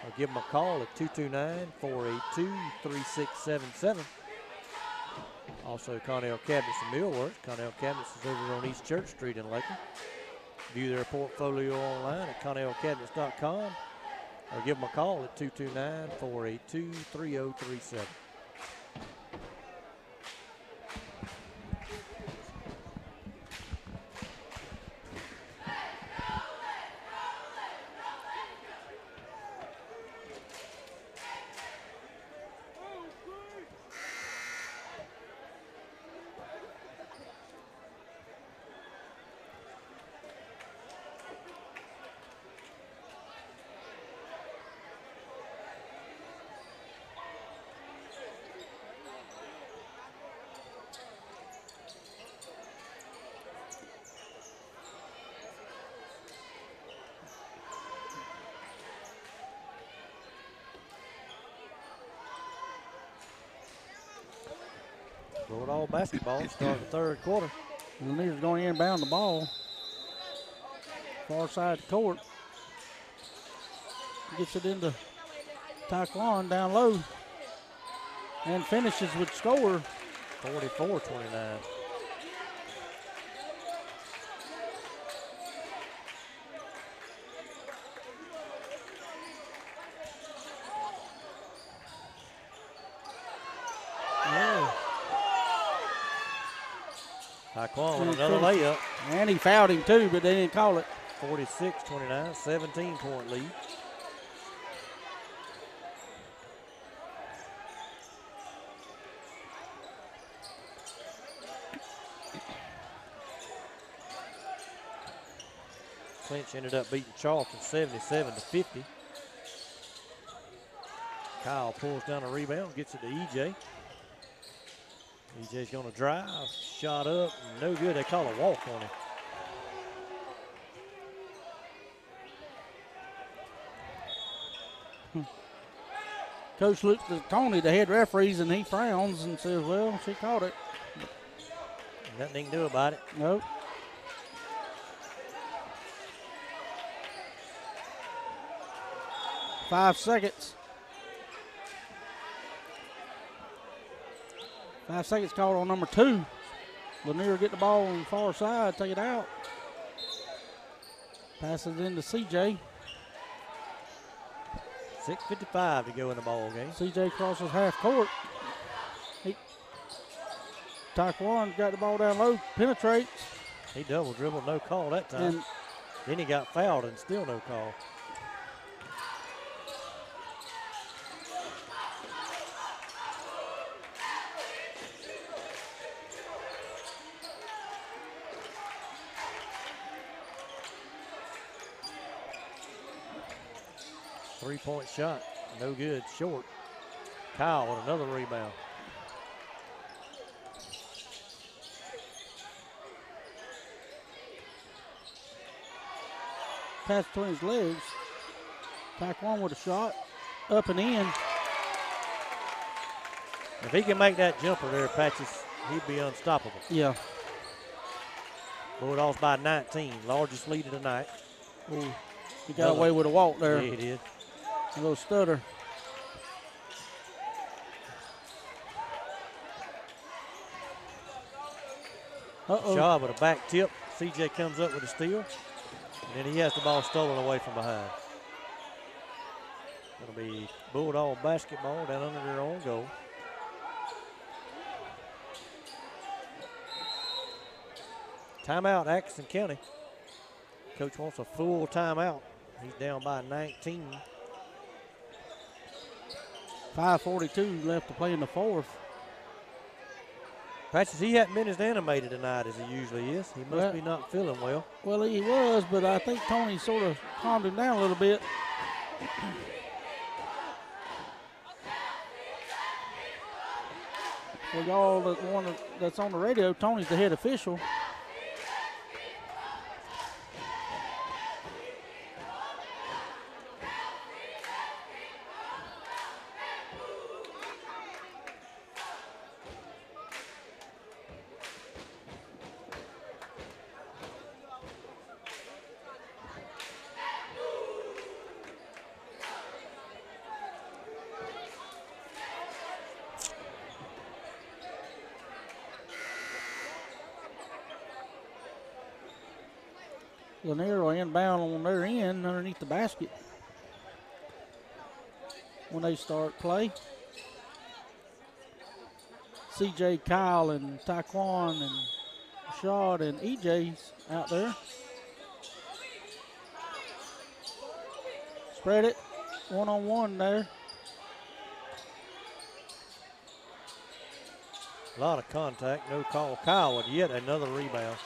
A: Or give them a call at 229-482-3677. Also, Connell Cabinets and Millworks. Connell Cabinets is over on East Church Street in Lakeland. View their portfolio online at connellcabinets.com or give them a call at 229-482-3037. Bulldog basketball starting the third quarter.
B: Lanier's going to inbound the ball. Far side of the court. Gets it into Taekwon down low. And finishes with score.
A: 44-29. Taquan with another layup.
B: And he fouled him too, but they didn't call it.
A: 46-29, 17-point lead. Clinch ended up beating Charlton 77-50. Kyle pulls down a rebound, gets it to EJ. EJ's going to drive, shot up, no good. They call a walk on him.
B: Coach looks at Tony, the head referees, and he frowns and says, well, she caught it.
A: Nothing he can do about it.
B: Nope. Five seconds. 5 seconds called on number 2. Lanier get the ball on the far side, take it out. Passes into CJ.
A: 6:55 to go in the ball game.
B: CJ crosses half court. Taquan got the ball down low, penetrates.
A: He double dribbled, no call that time.
B: And
A: then he got fouled and still no call. Three-point shot, no good, short. Kyle with another rebound.
B: pass between his legs. Taquan with a shot, up and in.
A: If he can make that jumper there, Patches, he'd be unstoppable.
B: Yeah.
A: Bulldogs by 19, largest lead of the night.
B: Ooh, he got away with a walk there.
A: Yeah, he did.
B: A little stutter.
A: Shaw with a back tip. CJ comes up with a steal. And then he has the ball stolen away from behind. It'll be Bulldog basketball down under their own goal. Timeout, Atkinson County. Coach wants a full timeout. He's down by 19.
B: 5:42 left to play in the fourth.
A: Patches, he hasn't been as animated tonight as he usually is. He must be not feeling well.
B: Well, he was, but I think Tony sort of calmed him down a little bit. For y'all that's on the radio, Tony's the head official. Lanier will inbound on their end underneath the basket when they start play. CJ, Kyle, and Taquan, and Rashad, and EJ's out there. Spread it, one-on-one there.
A: A lot of contact, no call. Kyle with yet another rebound.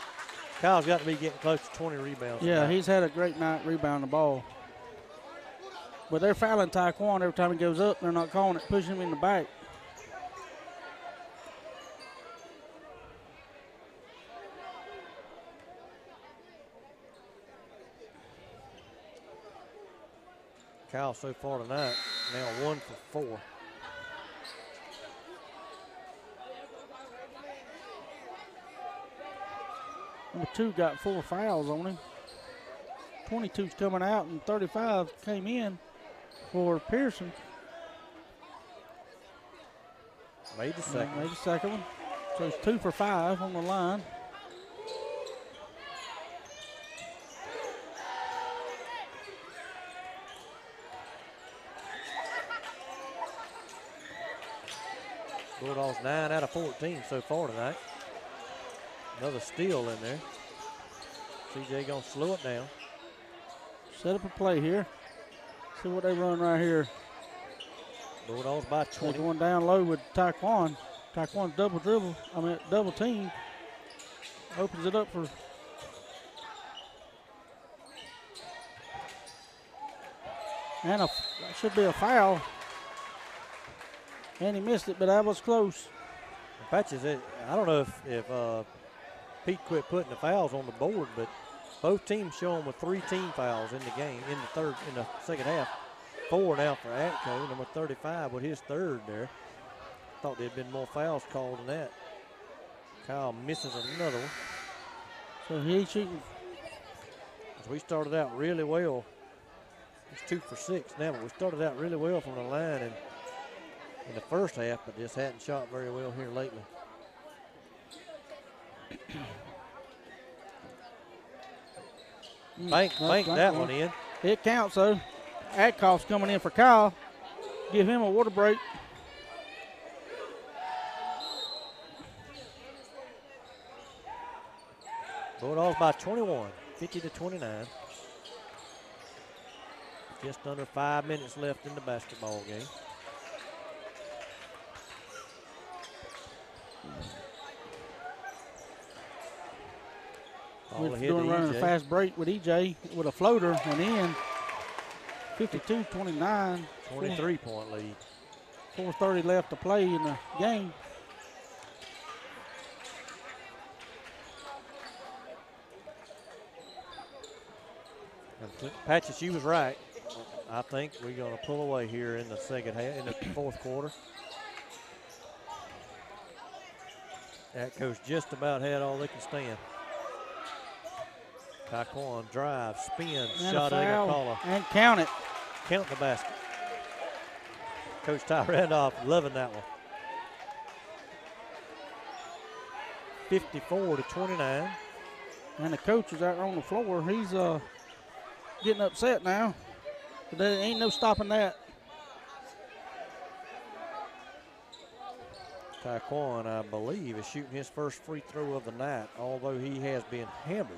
A: Kyle's got to be getting close to 20 rebounds.
B: Yeah,
A: tonight.
B: He's had a great night rebounding the ball. But they're fouling Taquan every time he goes up. They're not calling it, pushing him in the back.
A: Kyle so far tonight, now 1 for 4.
B: Number 2 got 4 fouls on him. 22's coming out and 35 came in for Pearson.
A: Made the second.
B: Made the second one. So it's 2 for 5 on the line.
A: Bulldogs 9 out of 14 so far tonight. Another steal in there. CJ gonna slow it down.
B: Set up a play here. See what they run right here.
A: Bulldogs by 20.
B: They're going down low with Taekwon. Taekwon's double team. Opens it up for. And that should be a foul. And he missed it, but that was close.
A: Patches, I don't know if Pete quit putting the fouls on the board, but both teams showing with 3 team fouls in the game in the second half. 4 now for Atco, number 35 with his 3rd there. Thought there'd been more fouls called than that. Kyle misses another one.
B: So he's shooting.
A: As we started out really well. It's 2 for 6 now, but we started out really well from the line in the first half, but just hadn't shot very well here lately. Bank that one in.
B: It counts, though. Adkoff's coming in for Kyle. Give him a water break.
A: Bulldogs by 21, 50-29. Just under 5 minutes left in the basketball game.
B: We're running a fast break with EJ with a floater and in. 52-29.
A: 23-point lead.
B: 4:30 left to play in the game.
A: Patches, you was right. I think we're going to pull away here in the second half, in the fourth quarter. That coach just about had all they can stand. Taekwon drive, spin, shot at Agakala.
B: And count it.
A: Count the basket. Coach Ty Randolph loving that one. 54-29.
B: And the coach is out on the floor. He's getting upset now. But there ain't no stopping that.
A: Taekwon, I believe, is shooting his first free throw of the night, although he has been hammered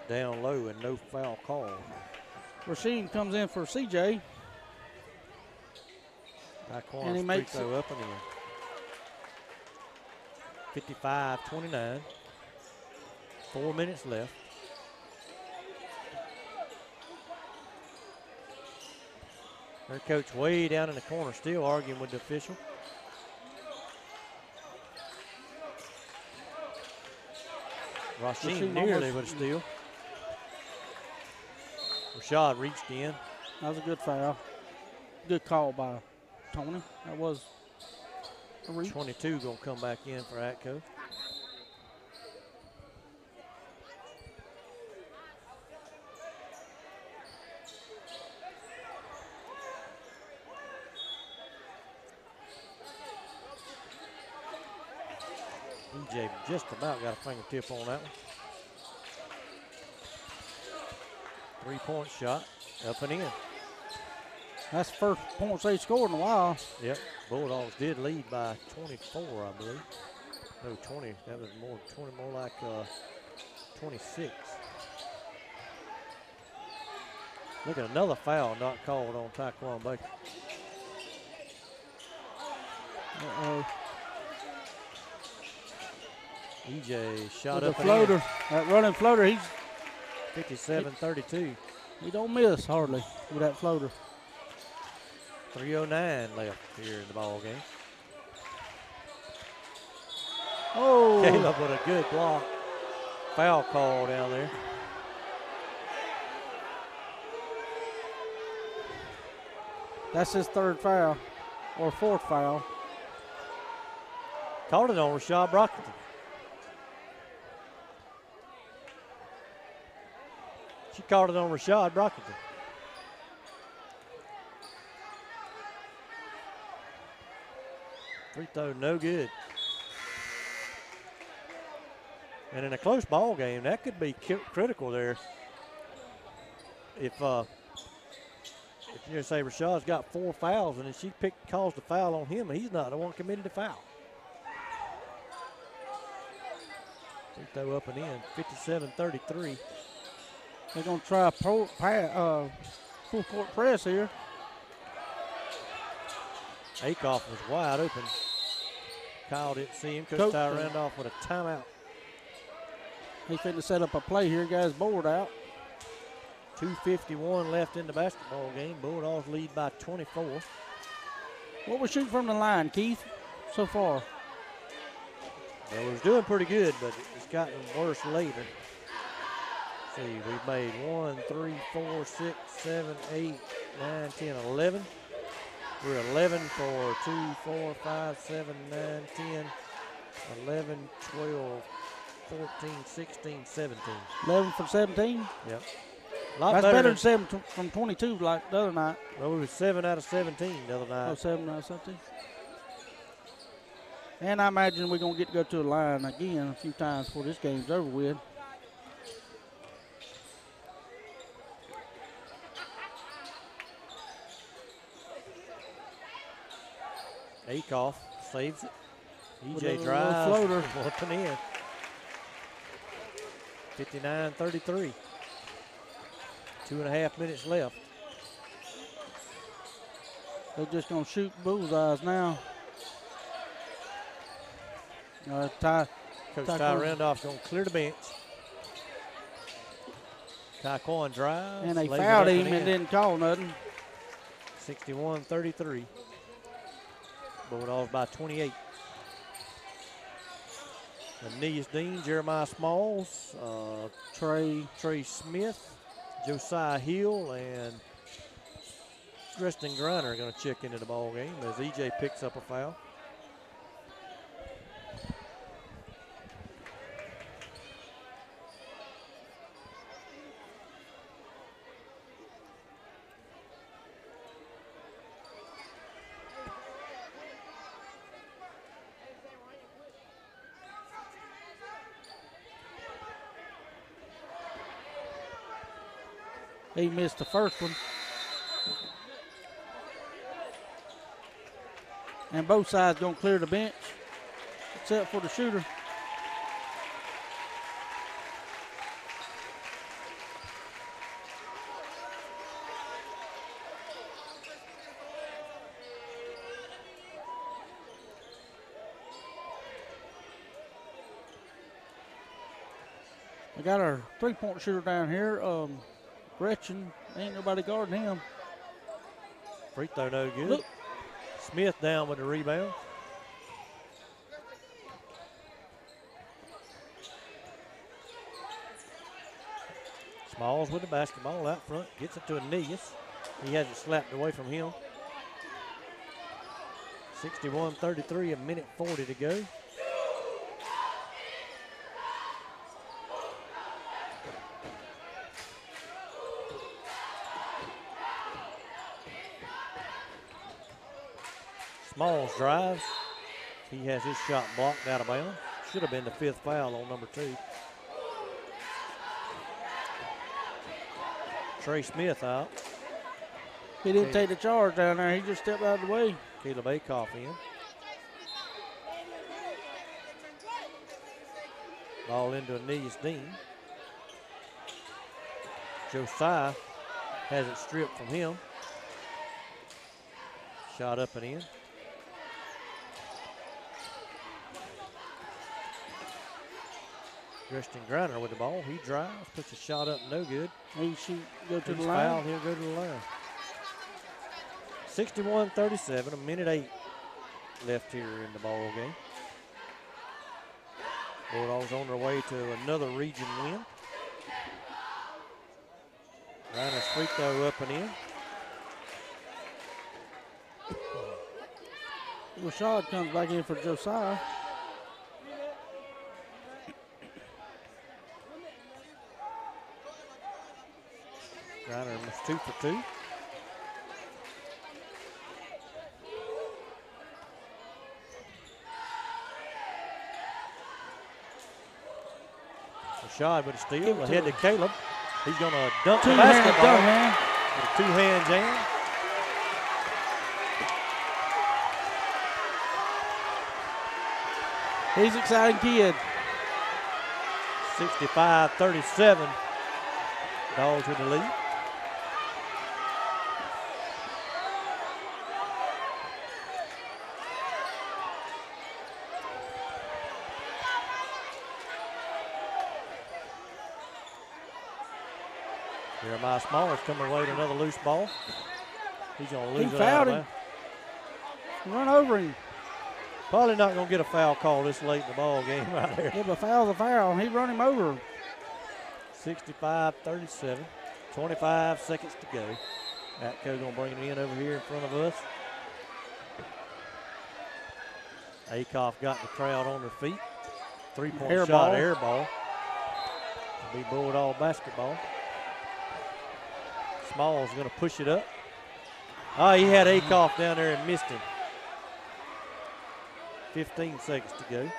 A: down low and no foul call.
B: Rasheen comes in for CJ.
A: Taekwon's free
B: makes
A: throw up and in. 55-29. 4 minutes left. Their coach way down in the corner, still arguing with the official. Rasheen nearly with a steal. Rashad reached in.
B: That was a good foul. Good call by Tony. That was a reach.
A: 22 gonna come back in for Atco. EJ just about got a fingertip on that one. 3-point shot, up and in.
B: That's the first points they scored in a while.
A: Yep, Bulldogs did lead by 24, I believe. No, 20, that was more like 26. Look at another foul not called on Taekwon Baker.
B: Uh-oh.
A: EJ shot
B: With
A: up
B: the floater, that running floater, he's
A: 57-32.
B: He don't miss hardly with that floater.
A: 3:09 left here in the ball game.
B: Oh,
A: Caleb with a good block. Foul call down there.
B: That's his 3rd foul, or 4th foul.
A: Called it on Rashad Brockington. She called it on Rashad Brockington. Free throw no good. And in a close ball game, that could be critical there. If you say Rashad's got 4 fouls and then she calls the foul on him and he's not the one committed the foul. Free throw up and in, 57-33.
B: They're going to try a full court press here.
A: Akoff was wide open. Kyle didn't see him. Coach Ty Randolph with a timeout.
B: He finna set up a play here. Got his board out.
A: 2:51 left in the basketball game. Bulldogs lead by 24.
B: What we shooting from the line, Keith, so far?
A: Well, we was doing pretty good, but it's gotten worse later. See, we've made 1, 3, 4, 6, 7, 8, 9, 10, 11. We're 11 for 2, 4, 5, 7, 9, 10, 11, 12, 14, 16, 17.
B: 11 for 17?
A: Yep.
B: That's better than 7 from 22 like the other night.
A: Well, we were 7 out of 17 the other night.
B: Oh, 7 out of 17. And I imagine we're going to get to go to the line again a few times before this game's over with.
A: Akoff saves it. EJ drives.
B: Floater.
A: Up and in. 59-33. 2.5 minutes left.
B: They're just going to shoot bullseyes now.
A: Coach Ty Randolph's going to clear the bench. Ty Cohen drives.
B: And they fouled him and didn't call nothing.
A: 61-33. Bulldogs by 28. Aeneas Dean, Jeremiah Smalls, Trey Smith, Josiah Hill, and Preston Griner are going to check into the ball game as EJ picks up a foul.
B: He missed the first one. And both sides going to clear the bench, except for the shooter. We got our three-point shooter down here. Gretchen, ain't nobody guarding him.
A: Free throw no good.
B: Look.
A: Smith down with the rebound. Smalls with the basketball out front. Gets it to Aeneas. He has it slapped away from him. 61-33, a minute 40 to go. Smalls drives. He has his shot blocked out of bounds. Should have been the 5th foul on number 2. Trey Smith out.
B: He didn't take the charge down there. He just stepped out of the way.
A: Caleb Akoff in. Ball into Aeneas Dean. Josiah has it stripped from him. Shot up and in. Preston Griner with the ball. He drives, puts a shot up, no good.
B: He shoot, go to
A: He's
B: the line.
A: fouled, he'll go to the line. 61-37, a minute 8 left here in the ball game. Bulldogs on their way to another region win. Griner's free throw up and in.
B: Rashad comes back in for Josiah.
A: Griner was 2 for 2. Rashad with a steal. Ahead to Caleb. He's going to dunk the basketball with a two-hand jam.
B: He's an exciting kid.
A: 65-37. Dogs with the lead. Jeremiah Smaller's coming away with another loose ball. He's going to lose it out of bounds.
B: Run over him.
A: Probably not going to get a foul call this late in the ball game right there.
B: Yeah, but foul's a foul. He run him over.
A: 65-37. 25 seconds to go. Atco going to bring it in over here in front of us. Akoff got the crowd on their feet. Three-point shot, air ball. It'll be Bulldog basketball. Small's going to push it up. Oh, he had Akoff down there and missed him. 15 seconds to go.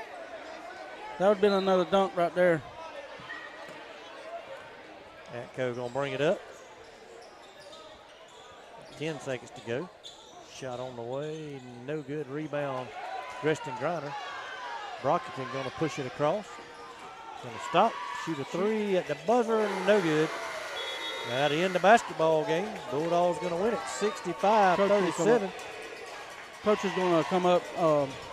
B: That would have been another dunk right there.
A: Atco going to bring it up. 10 seconds to go. Shot on the way, no good. Rebound, Preston Griner. Brockington going to push it across. Going to stop, shoot a three at the buzzer, no good. Now to end the basketball game, Bulldogs going to win it, 65-37.
B: Coach is going to come up.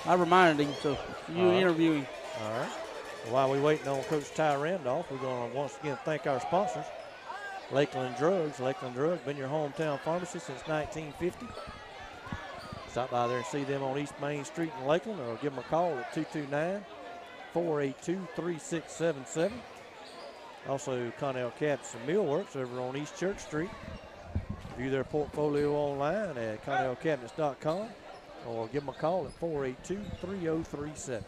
B: I reminded him, so you interview him.
A: All right. Well, while we're waiting on Coach Ty Randolph, we're going to once again thank our sponsors. Lakeland Drugs. Lakeland Drugs, been your hometown pharmacy since 1950. Stop by there and see them on East Main Street in Lakeland, or give them a call at 229-482-3677. Also, Connell Cabinets and Millworks over on East Church Street. View their portfolio online at ConnellCabinets.com or give them a call at 482-3037.